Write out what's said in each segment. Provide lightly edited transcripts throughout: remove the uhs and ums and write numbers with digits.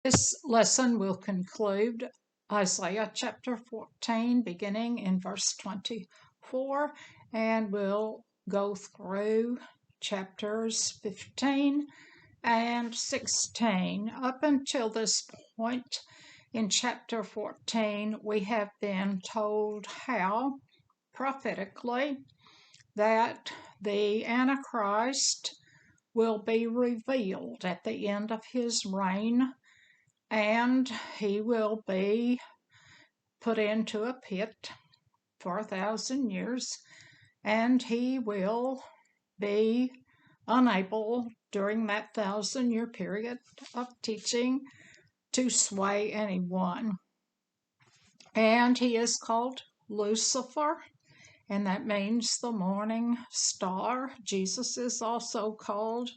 This lesson will conclude Isaiah chapter 14, beginning in verse 24, and we'll go through chapters 15 and 16. Up until this point in chapter 14, we have been told how, prophetically, that the Antichrist will be revealed at the end of his reign, and he will be put into a pit for 1,000 years, and he will be unable during that 1,000-year period of teaching to sway anyone. And he is called Lucifer, and that means the morning star. Jesus is also called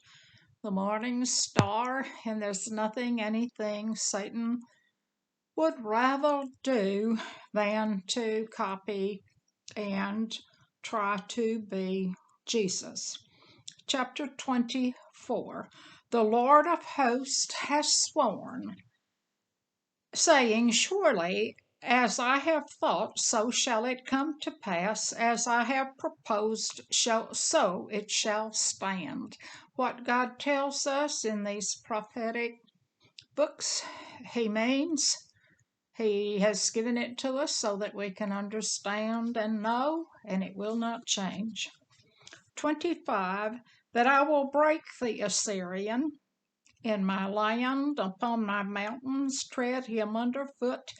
the morning star, and there's anything Satan would rather do than to copy and try to be Jesus. Chapter 24. The Lord of hosts has sworn, saying, Surely, as I have thought, so shall it come to pass, as I have proposed, so it shall stand. What God tells us in these prophetic books, he means. He has given it to us so that we can understand and know, and it will not change. 25. That I will break the Assyrian in my land, upon my mountains, tread him underfoot.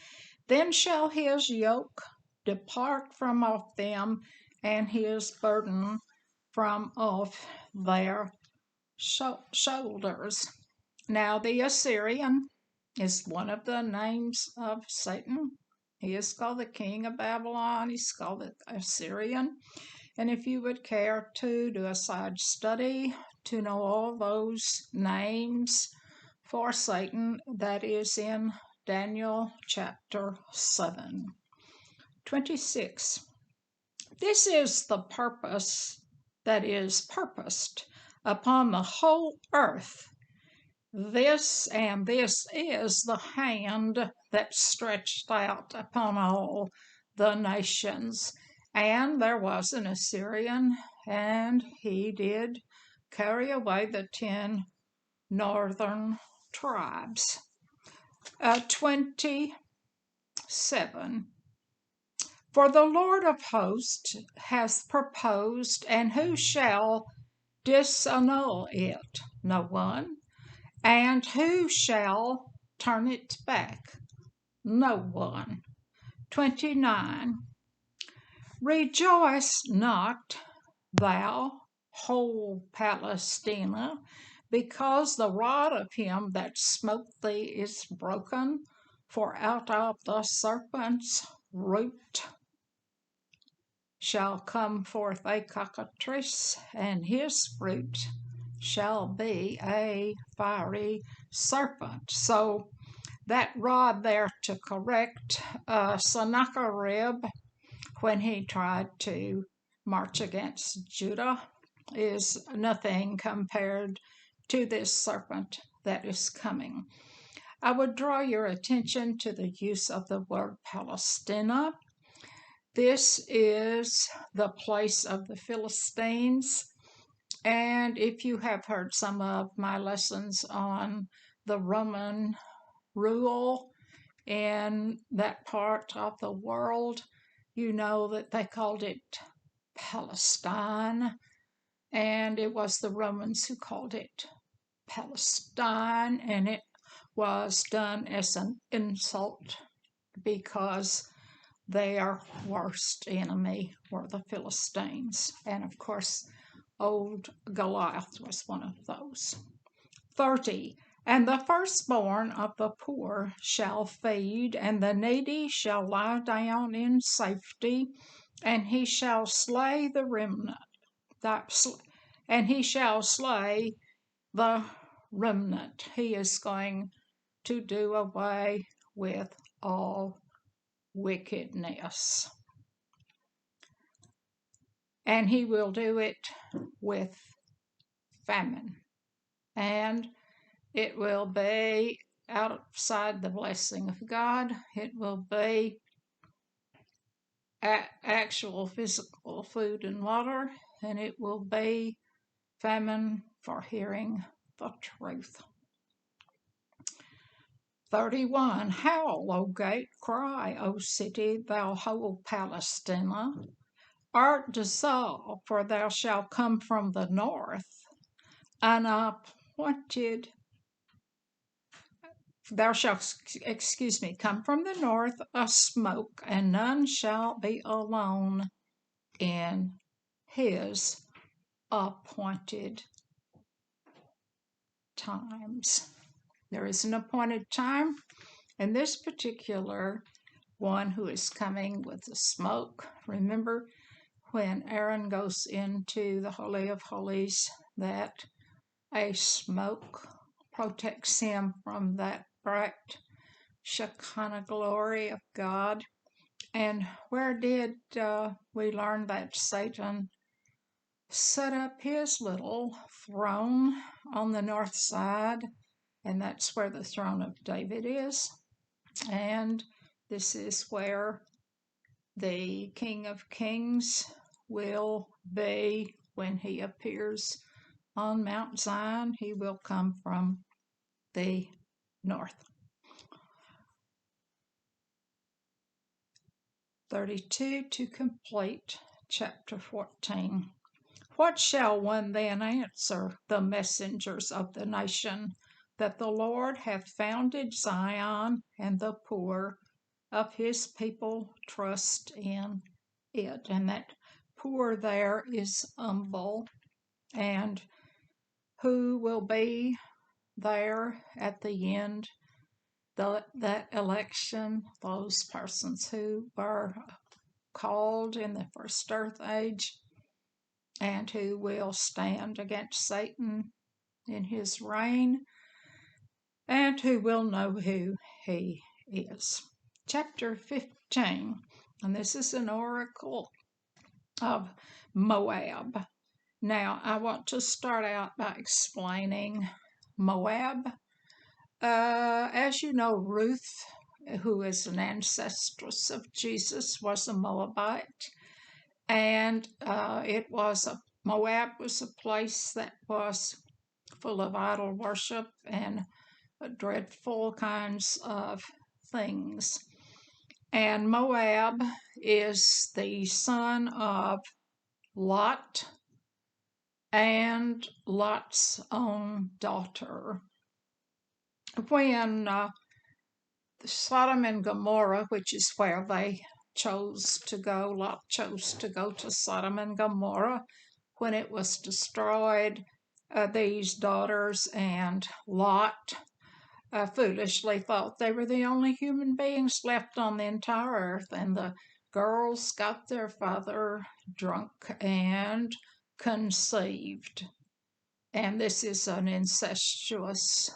Then shall his yoke depart from off them, and his burden from off their shoulders. Now, the Assyrian is one of the names of Satan. He is called the king of Babylon. He's called the Assyrian. And if you would care to do a side study to know all those names for Satan, that is in Daniel chapter 7. 26. This is the purpose that is purposed upon the whole earth. This is the hand that stretched out upon all the nations. And there was an Assyrian, and he did carry away the 10 northern tribes. 27. For the Lord of hosts hath proposed, and who shall disannul it? No one. And who shall turn it back? No one. 29. Rejoice not, thou whole Palestina, because the rod of him that smote thee is broken, for out of the serpent's root shall come forth a cockatrice, and his fruit shall be a fiery serpent. So that rod there to correct Sennacherib when he tried to march against Judah is nothing compared to this serpent that is coming. I would draw your attention to the use of the word Palestina. This is the place of the Philistines. And if you have heard some of my lessons on the Roman rule in that part of the world, you know that they called it Palestine, and it was the Romans who called it Palestine, and it was done as an insult because their worst enemy were the Philistines. And of course, old Goliath was one of those. 30. And the firstborn of the poor shall feed, and the needy shall lie down in safety, and he shall slay the remnant. And he shall slay the remnant. He is going to do away with all wickedness. And he will do it with famine. And it will be outside the blessing of God. It will be actual physical food and water, and it will be famine for hearing the truth. 31. Howl, O gate, cry, O city, thou whole Palestina. Art dissolved, for thou shalt come from the north, unappointed. Thou shalt, come from the north a smoke, and none shall be alone in his appointed times. There is an appointed time, and this particular one who is coming with the smoke. Remember when Aaron goes into the Holy of Holies that a smoke protects him from that bright Shekinah glory of God. And where did we learn that Satan set up his little throne? On the north side, and that's where the throne of David is. And this is where the King of Kings will be when he appears on Mount Zion. He will come from the north. 32 to complete chapter 14. What shall one then answer the messengers of the nation? That the Lord hath founded Zion, and the poor of his people trust in it. And that poor there is humble. And who will be there at the end? That election, those persons who were called in the first earth age and who will stand against Satan in his reign and who will know who he is. Chapter 15, and this is an oracle of Moab. Now, I want to start out by explaining Moab. As you know, Ruth, who is an ancestress of Jesus, was a Moabite, and Moab was a place that was full of idol worship and dreadful kinds of things. And Moab is the son of Lot and Lot's own daughter. When Sodom and Gomorrah, which is where they chose to go, Lot chose to go to Sodom and Gomorrah. When it was destroyed, these daughters and Lot foolishly thought they were the only human beings left on the entire earth, and the girls got their father drunk and conceived. And this is an incestuous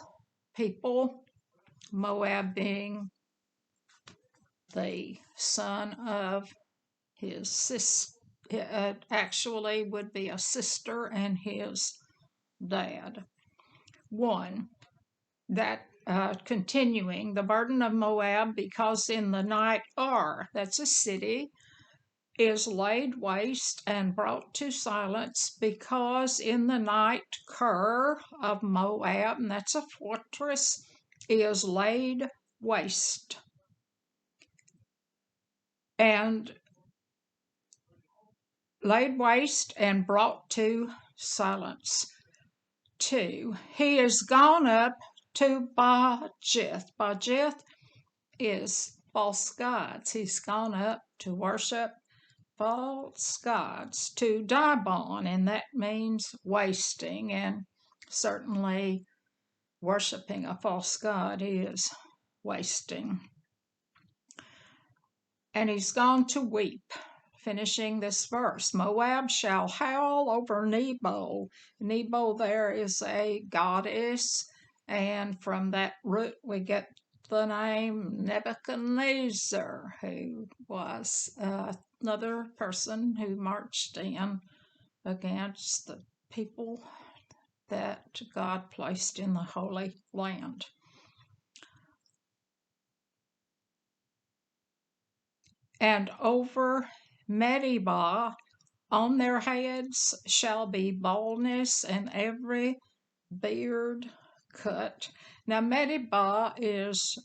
people, Moab being the son of his sister, actually would be a sister and his dad. 1. That continuing, the burden of Moab, because in the night Ar, that's a city, is laid waste and brought to silence, because in the night Kir of Moab, and that's a fortress, is laid waste. And laid waste and brought to silence. 2. He is gone up to Bajith. Bajith is false gods. He's gone up to worship false gods, to Dibon, and that means wasting, and certainly worshiping a false god is wasting. And he's gone to weep. Finishing this verse, Moab shall howl over Nebo. Nebo there is a goddess, and from that root we get the name Nebuchadnezzar, who was another person who marched in against the people that God placed in the Holy Land. And over Medeba on their heads shall be baldness, and every beard cut. Now, Medeba is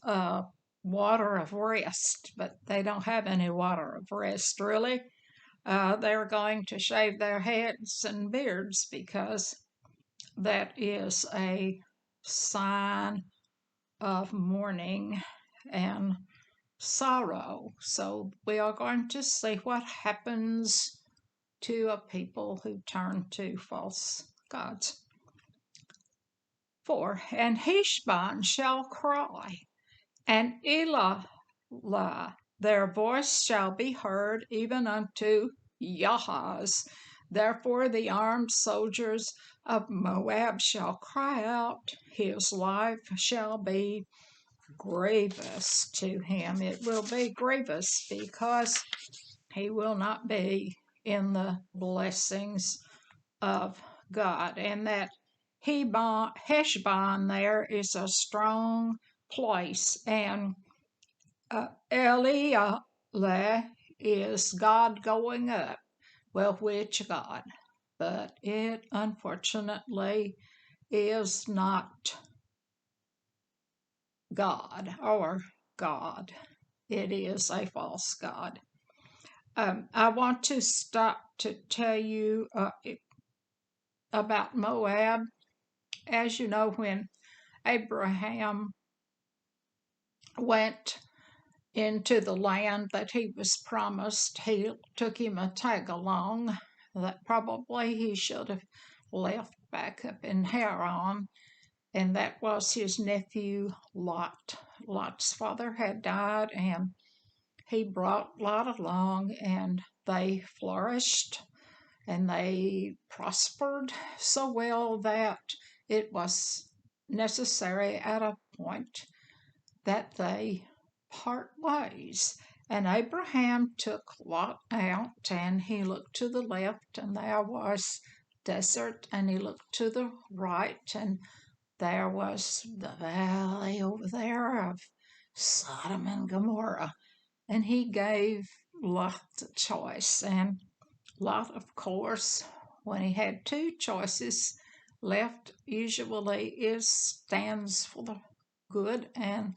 water of rest, but they don't have any water of rest, really. They're going to shave their heads and beards because that is a sign of mourning and sorrow. So we are going to see what happens to a people who turn to false gods. 4. And Heshbon shall cry, and Elah, their voice shall be heard even unto Yahaz. Therefore the armed soldiers of Moab shall cry out, his life shall be grievous to him. It will be grievous because he will not be in the blessings of God. And that Heshbon there is a strong place. And Eliah is God going up. Well, which God? But it unfortunately is not God or God. It is a false God. I want to stop to tell you about Moab. As you know, when Abraham went into the land that he was promised, he took him a tag along that probably he should have left back up in Haran, and that was his nephew Lot. Lot's father had died, and he brought Lot along, and they flourished and they prospered so well that it was necessary at a point that they part ways. And Abraham took Lot out, and he looked to the left, and there was desert, and he looked to the right, and there was the valley over there of Sodom and Gomorrah. And he gave Lot the choice. And Lot, of course, when he had two choices, left usually stands for the good and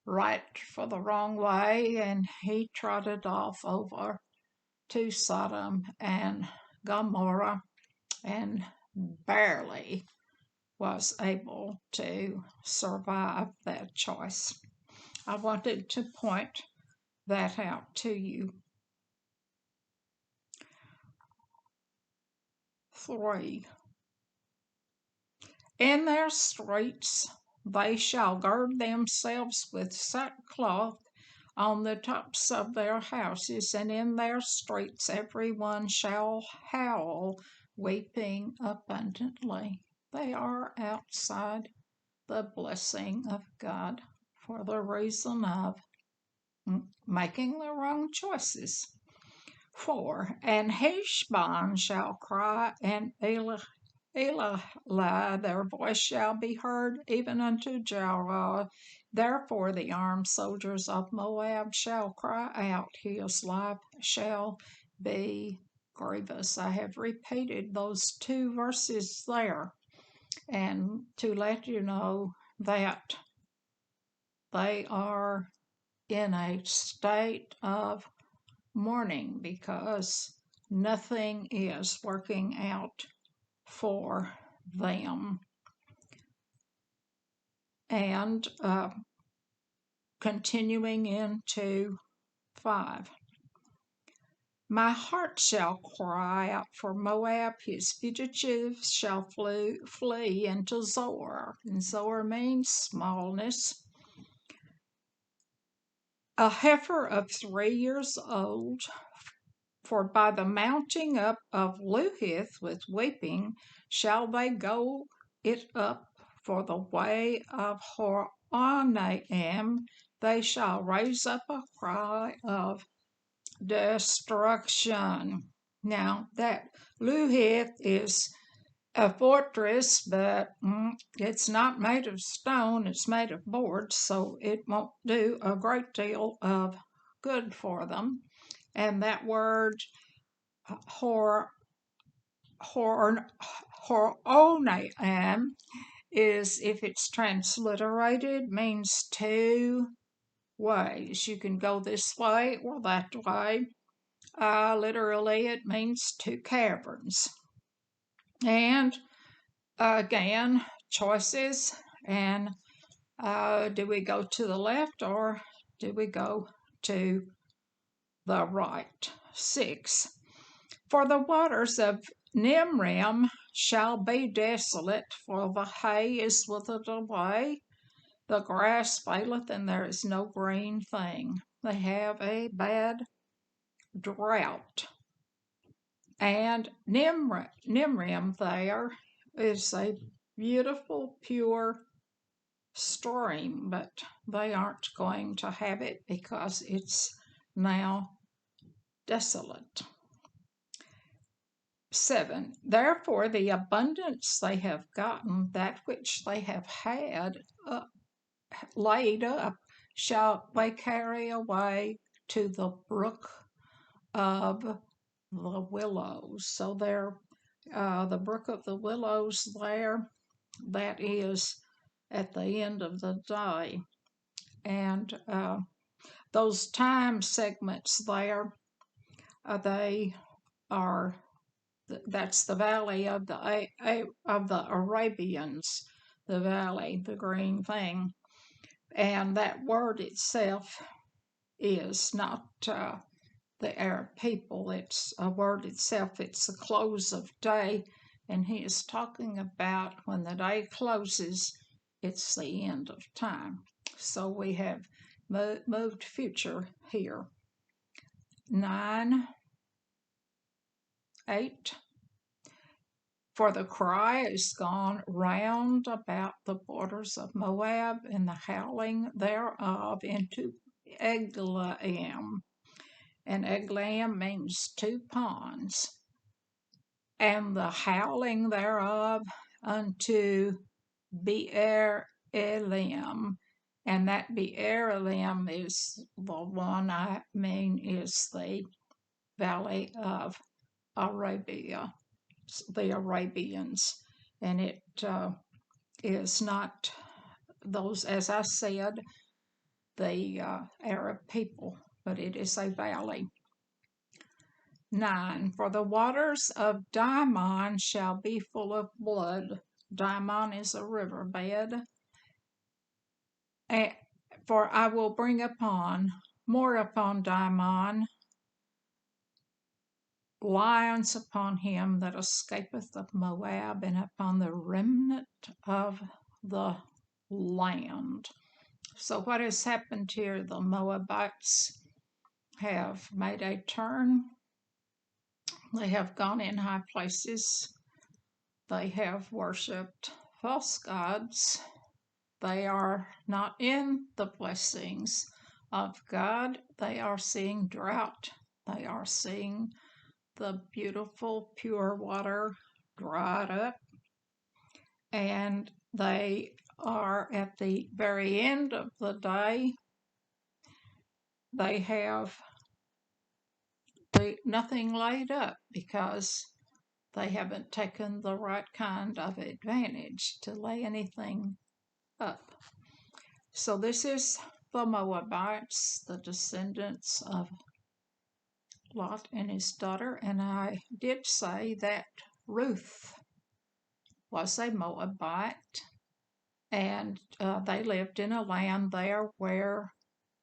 right for the wrong way, and he trotted off over to Sodom and Gomorrah and barely was able to survive that choice. I wanted to point that out to you. 3. In their streets they shall gird themselves with sackcloth on the tops of their houses, and in their streets every one shall howl, weeping abundantly. They are outside the blessing of God for the reason of making the wrong choices. 4. And Heshbon shall cry, and Elah, their voice shall be heard even unto Jarrah. Therefore the armed soldiers of Moab shall cry out, his life shall be grievous. I have repeated those 2 verses there, and to let you know that they are in a state of mourning because nothing is working out for them. And continuing into 5. My heart shall cry out for Moab, his fugitives shall flee into Zoar. And Zoar means smallness. A heifer of 3 years old, for by the mounting up of Luhith with weeping shall they go it up, for the way of Horonaim they shall raise up a cry of destruction. Now, that Luhith is a fortress, but it's not made of stone, it's made of boards, so it won't do a great deal of good for them. And that word horoneam is, if it's transliterated, means two ways. You can go this way or that way. Literally, it means two caverns. And again, choices. And do we go to the left or do we go to the right? 6. For the waters of Nimrim shall be desolate, for the hay is withered away, the grass faileth, and there is no green thing. They have a bad drought. And Nimrim there is a beautiful, pure stream, but they aren't going to have it because it's now desolate. 7. Therefore the abundance they have gotten, that which they have had laid up, shall they carry away to the brook of the willows. So there, the brook of the willows there, that is at the end of the day. And those time segments there, they are, that's the valley of the Arabians, the valley, the green thing. And that word itself is not the Arab people, it's a word itself, it's the close of day. And he is talking about when the day closes, it's the end of time. So we have moved future here. 9, 8. For the cry is gone round about the borders of Moab, and the howling thereof into Eglaim. And Eglaim means two ponds. And the howling thereof unto Beer Elim. And that Beer Elim is the one I mean is the valley of Arabia, the Arabians. And it is not those, as I said, the Arab people, but it is a valley. 9. For the waters of Dimon shall be full of blood. Dimon is a riverbed. For I will bring more upon Dimon, lions upon him that escapeth of Moab, and upon the remnant of the land. So what has happened here? The Moabites have made a turn. They have gone in high places. They have worshipped false gods. They are not in the blessings of God. They are seeing drought. They are seeing the beautiful, pure water dried up. And they are at the very end of the day. They have nothing laid up because they haven't taken the right kind of advantage to lay anything up. So this is the Moabites, the descendants of Lot and his daughter. And I did say that Ruth was a Moabite, and they lived in a land there where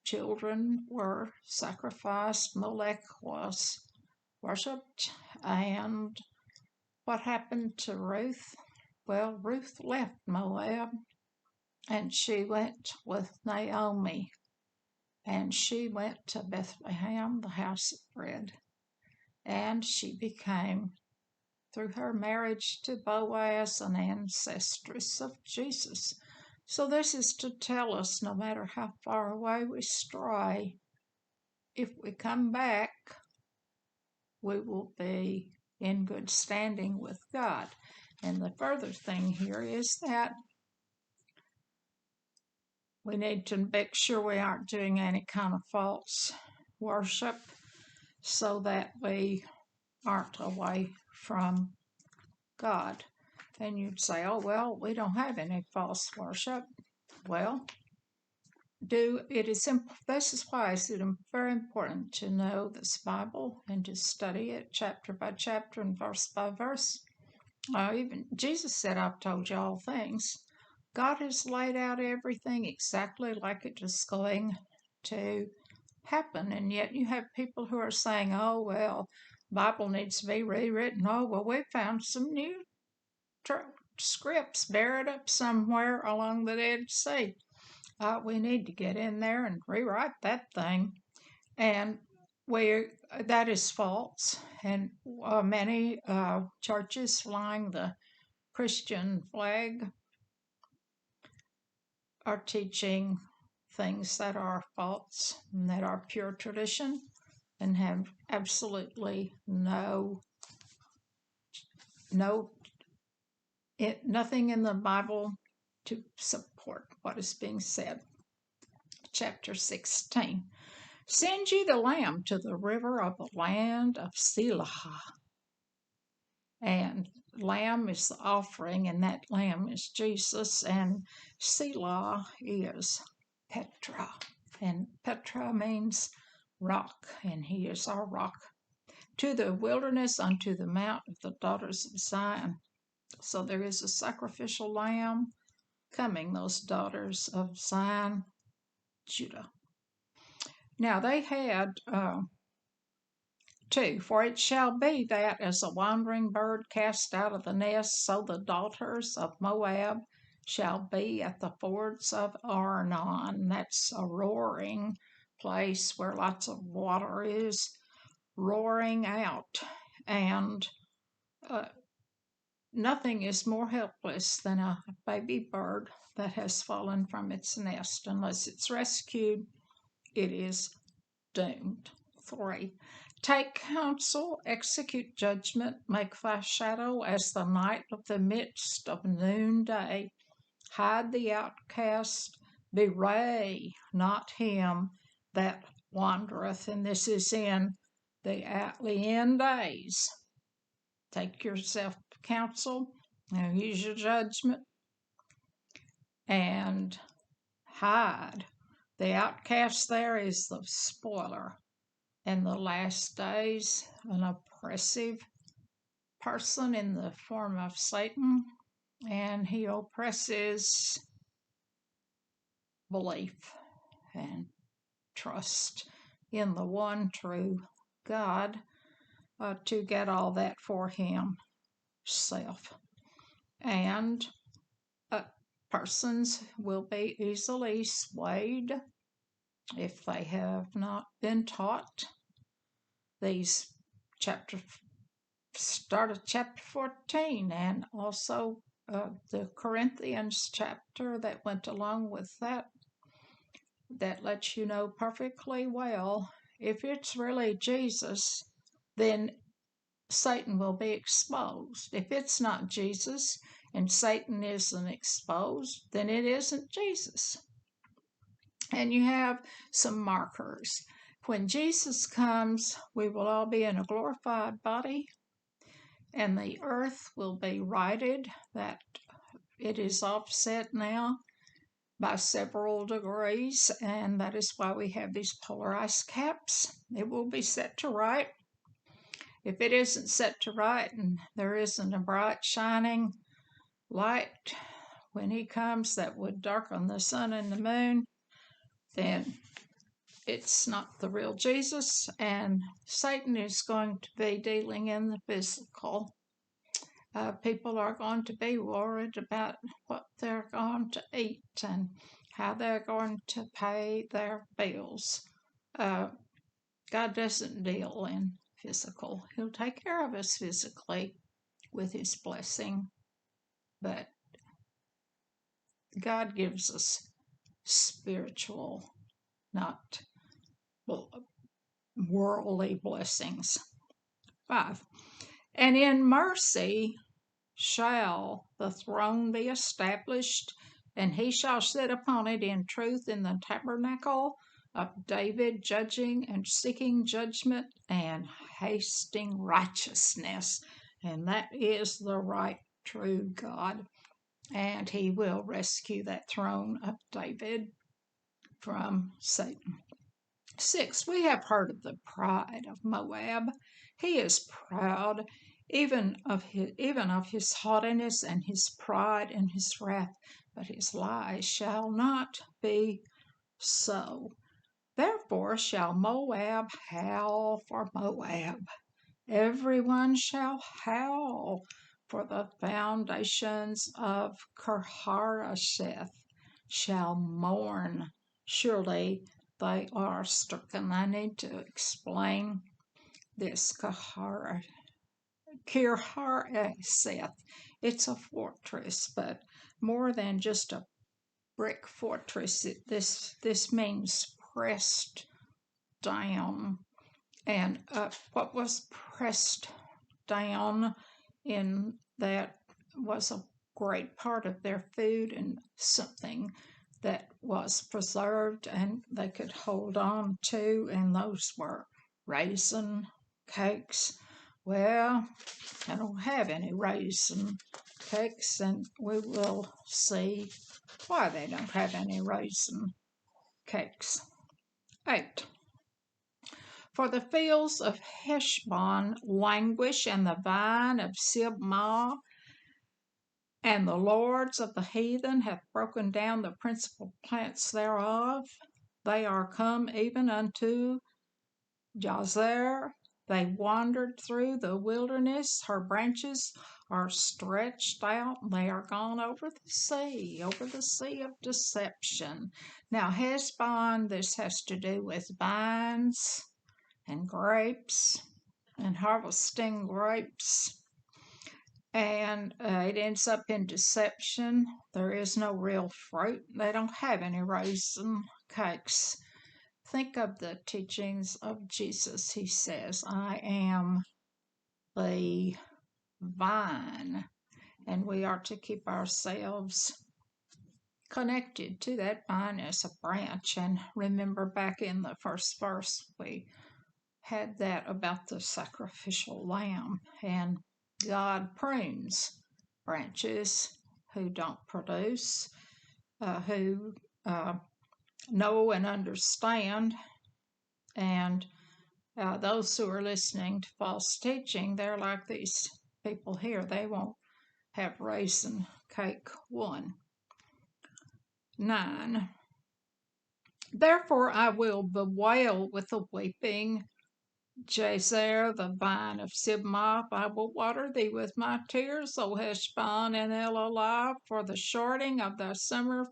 children were sacrificed, Molech was worshipped. And what happened to Ruth? Well, Ruth left Moab, and she went with Naomi, and she went to Bethlehem, the house of bread, and she became, through her marriage to Boaz, an ancestress of Jesus. So this is to tell us, no matter how far away we stray, if we come back, we will be in good standing with God. And the further thing here is that we need to make sure we aren't doing any kind of false worship so that we aren't away from God. And you'd say, oh, well, we don't have any false worship. Well, this is why it's very important to know this Bible and to study it chapter by chapter and verse by verse. Even Jesus said, I've told you all things. God has laid out everything exactly like it is going to happen, and yet you have people who are saying, oh, well, Bible needs to be rewritten. Oh, well, we found some new scripts buried up somewhere along the Dead Sea. We need to get in there and rewrite that thing. And that is false. And many churches flying the Christian flag are teaching things that are false and that are pure tradition and have absolutely nothing in the Bible to support what is being said. Chapter 16. Send ye the lamb to the river of the land of Selah. And lamb is the offering, and that lamb is Jesus, and Selah is Petra. And Petra means rock, and he is our rock. To the wilderness, unto the mount of the daughters of Zion. So there is a sacrificial lamb coming, those daughters of Zion, Judah. Now they had two, for it shall be that as a wandering bird cast out of the nest, so the daughters of Moab shall be at the fords of Arnon. That's a roaring place where lots of water is roaring out, and nothing is more helpless than a baby bird that has fallen from its nest. Unless it's rescued, it is doomed. 3. Take counsel, execute judgment, make thy shadow as the night of the midst of noonday. Hide the outcast, bewray not him that wandereth. And this is in the end days. Take yourself counsel, and use your judgment, and hide. The outcast there is the spoiler. In the last days, an oppressive person in the form of Satan, and he oppresses belief and trust in the one true God to get all that for himself. And persons will be easily swayed if they have not been taught. These start at chapter 14, and also the Corinthians chapter that went along with that lets you know perfectly well, if it's really Jesus, then Satan will be exposed. If it's not Jesus and Satan isn't exposed, then it isn't Jesus. And you have some markers. When Jesus comes, we will all be in a glorified body, and the earth will be righted, that it is offset now by several degrees, and that is why we have these polar ice caps. It will be set to right. If it isn't set to right and there isn't a bright shining light when he comes that would darken the sun and the moon, then it's not the real Jesus, and Satan is going to be dealing in the physical. People are going to be worried about what they're going to eat and how they're going to pay their bills. God doesn't deal in physical. He'll take care of us physically with his blessing, but God gives us spiritual, not worldly blessings. 5. And in mercy shall the throne be established, and he shall sit upon it in truth in the tabernacle of David, judging and seeking judgment and hasting righteousness. And that is the right, true God. And he will rescue that throne of David from Satan. 6. We have heard of the pride of Moab. He is proud, even of his haughtiness and his pride and his wrath, but his lies shall not be so. Therefore shall Moab howl for Moab. Everyone shall howl for the foundations of Kirharasheth shall mourn. Surely they are stricken. I need to explain this Kirharasheth. It's a fortress, but more than just a brick fortress. This means pressed down. And what was pressed down in that was a great part of their food and something that was preserved and they could hold on to, and those were raisin cakes. Well, I don't have any raisin cakes, and we will see why they don't have any raisin cakes. 8. For the fields of Heshbon languish, and the vine of Sibmah, and the lords of the heathen have broken down the principal plants thereof. They are come even unto Jazer. They wandered through the wilderness. Her branches are stretched out. They are gone over the sea of deception. Now, Heshbon, this has to do with vines and grapes and harvesting grapes. And it ends up in deception. There is no real fruit. They don't have any raisin cakes. Think of the teachings of Jesus. He says, I am the vine, and we are to keep ourselves connected to that vine as a branch. And remember, back in the first verse, we had that about the sacrificial lamb, and God prunes branches who don't produce, who know and understand, and those who are listening to false teaching, they're like these people here. They won't have raisin cake 1. 9. Therefore I will bewail with the weeping, Jazer, the vine of Sibmah. I will water thee with my tears, O Heshbon and Elelah, for the shouting of thy summer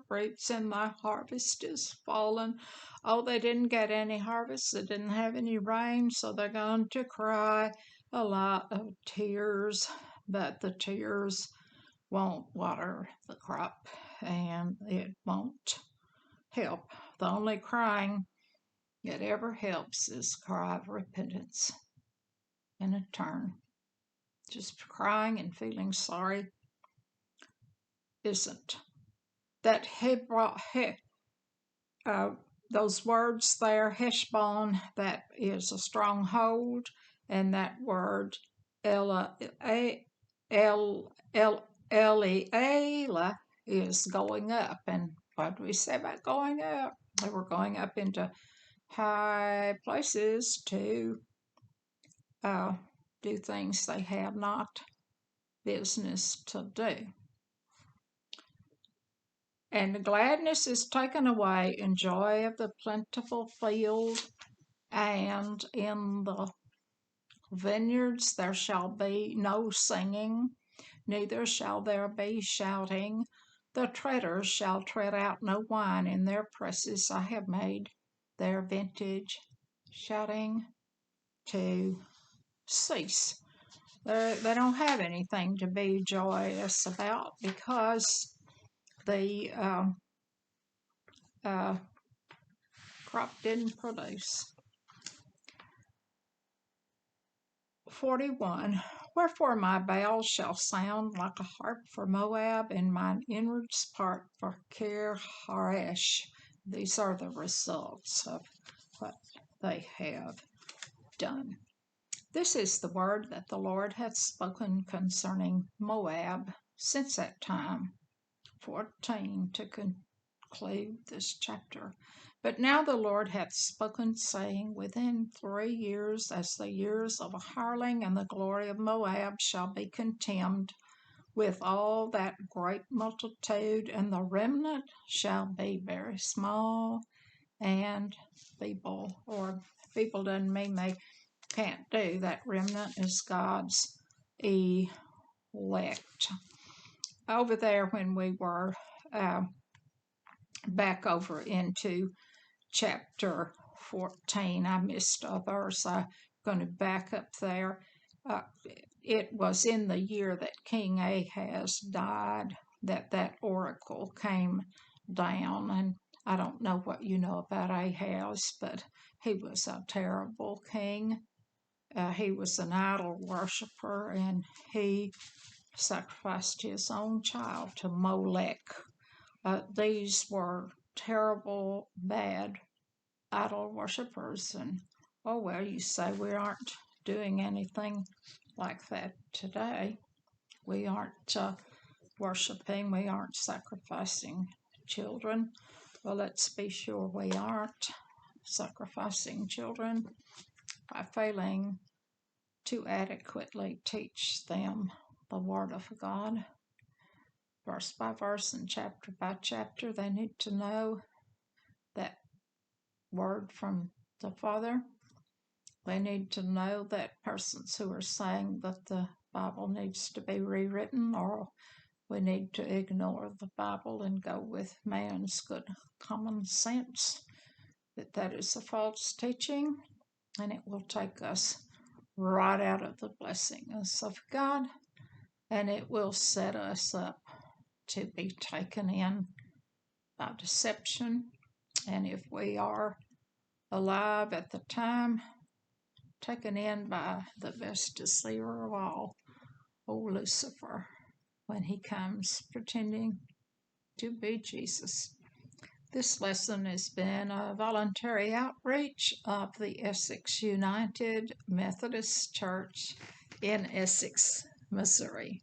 fruits, and thy harvest is fallen. Oh, they didn't get any harvest. They didn't have any rain, so they're going to cry a lot of tears, but the tears won't water the crop, and it won't help. The only crying it ever helps is cry of repentance and a turn. Just crying and feeling sorry isn't. That those words there, Heshbon, that is a stronghold, and that word Eliela is going up. And what do we say about going up? They were going up into high places to do things they have not business to do. And the gladness is taken away in joy of the plentiful field, and in the vineyards there shall be no singing, neither shall there be shouting. The treaders shall tread out no wine in their presses. I have made their vintage shouting to cease. They don't have anything to be joyous about because the crop didn't produce. 41. Wherefore my bowels shall sound like a harp for Moab, and mine inwards part for Kir Haresh. These are the results of what they have done. This is the word that the Lord hath spoken concerning Moab since that time. 14 to conclude this chapter. But now the Lord hath spoken, saying, Within 3 years, as the years of a hireling, and the glory of Moab shall be contemned with all that great multitude, and the remnant shall be very small and feeble. Or feeble doesn't mean they can't do. That remnant is God's elect. Over there, when we were back over into chapter 14, I missed a verse. I'm going to back up there. It was in the year that King Ahaz died that oracle came down. And I don't know what you know about Ahaz, but he was a terrible king. He was an idol worshiper, and he sacrificed his own child to Molech. These were terrible, bad idol worshippers. And, oh, well, you say we aren't doing anything like that today. We aren't worshiping, we aren't sacrificing children. Well, let's be sure we aren't sacrificing children by failing to adequately teach them the Word of God. Verse by verse and chapter by chapter, they need to know that word from the Father. They need to know that persons who are saying that the Bible needs to be rewritten, or we need to ignore the Bible and go with man's good common sense, that is a false teaching, and it will take us right out of the blessings of God, and it will set us up to be taken in by deception. And if we are alive at the time, taken in by the best deceiver of all, old Lucifer, when he comes pretending to be Jesus. This lesson has been a voluntary outreach of the Essex United Methodist Church in Essex, Missouri.